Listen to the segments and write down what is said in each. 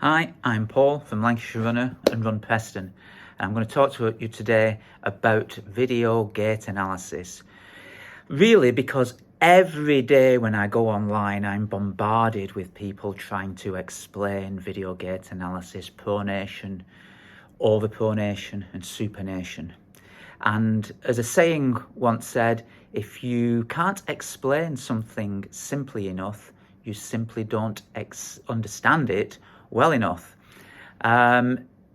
Hi, I'm Paul from Lancashire Runner and Run Preston, and I'm going to talk to you today about video gait analysis. Really, because every day when I go online, I'm bombarded with people trying to explain video gait analysis, pronation, overpronation, and supination. And as a saying once said, if you can't explain something simply enough, you simply don't understand it well enough.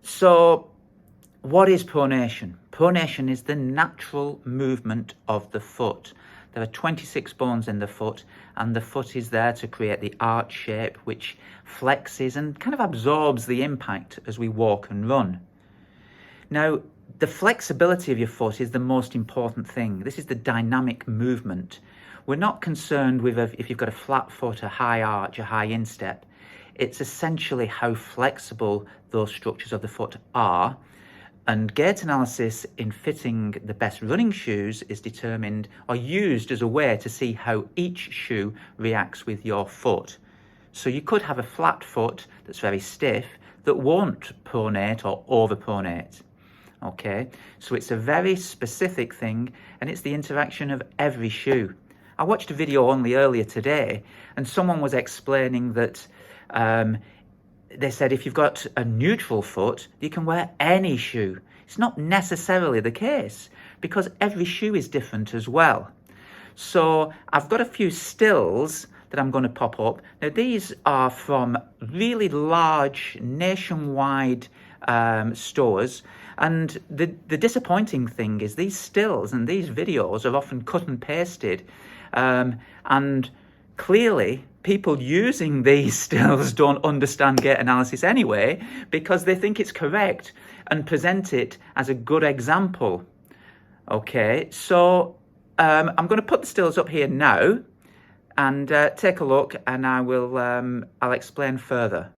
So what is pronation? Pronation is the natural movement of the foot. There are 26 bones in the foot, and the foot is there to create the arch shape, which flexes and kind of absorbs the impact as we walk and run. Now, the flexibility of your foot is the most important thing. This is the dynamic movement. We're not concerned with if you've got a flat foot, a high arch, a high instep. It's essentially how flexible those structures of the foot are. And gait analysis in fitting the best running shoes is determined or used as a way to see how each shoe reacts with your foot. So you could have a flat foot that's very stiff that won't pronate or overpronate. Okay, so it's a very specific thing, and it's the interaction of every shoe. I watched a video only earlier today, and someone was explaining that they said if you've got a neutral foot, you can wear any shoe. It's not necessarily the case, because every shoe is different as well. So I've got a few stills that I'm going to pop up. Now, these are from really large nationwide stores, and the disappointing thing is these stills and these videos are often cut and pasted, and clearly people using these stills don't understand gait analysis anyway, because they think it's correct and present it as a good example. Okay, so I'm going to put the stills up here now and take a look, and I'll explain further.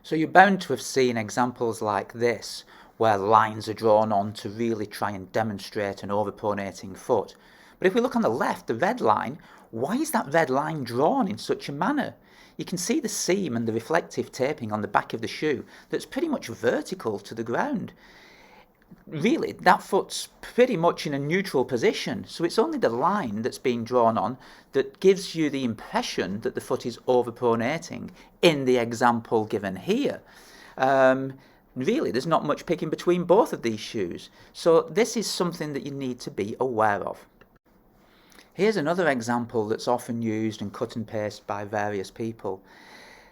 So you're bound to have seen examples like this, where lines are drawn on to really try and demonstrate an overpronating foot. But if we look on the left, the red line, why is that red line drawn in such a manner? You can see the seam and the reflective taping on the back of the shoe that's pretty much vertical to the ground. Really, that foot's pretty much in a neutral position, so it's only the line that's being drawn on that gives you the impression that the foot is overpronating in the example given here. Really, there's not much picking between both of these shoes, so this is something that you need to be aware of. Here's another example that's often used and cut and pasted by various people.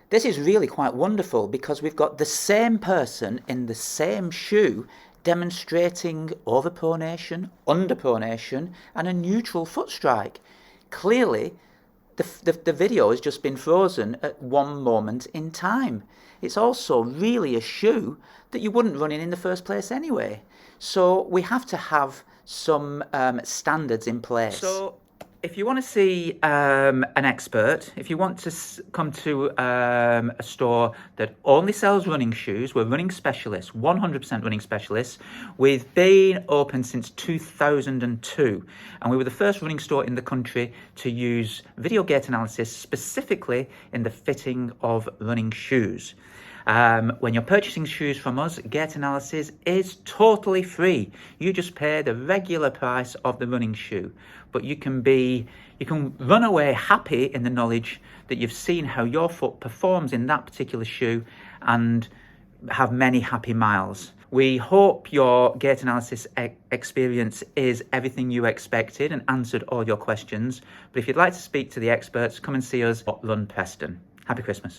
This is really quite wonderful because we've got the same person in the same shoe demonstrating overpronation, underpronation, and a neutral foot strike. Clearly, the video has just been frozen at one moment in time. It's also really a shoe that you wouldn't run in the first place anyway. So we have to have some standards in place. So if you want to see an expert, if you want to come to a store that only sells running shoes, we're running specialists, 100% running specialists. We've been open since 2002, and we were the first running store in the country to use video gait analysis specifically in the fitting of running shoes. When you're purchasing shoes from us, gait analysis is totally free. You just pay the regular price of the running shoe, but you can run away happy in the knowledge that you've seen how your foot performs in that particular shoe and have many happy miles. We hope your gait analysis experience is everything you expected and answered all your questions. But if you'd like to speak to the experts, come and see us at Run Preston. Happy Christmas.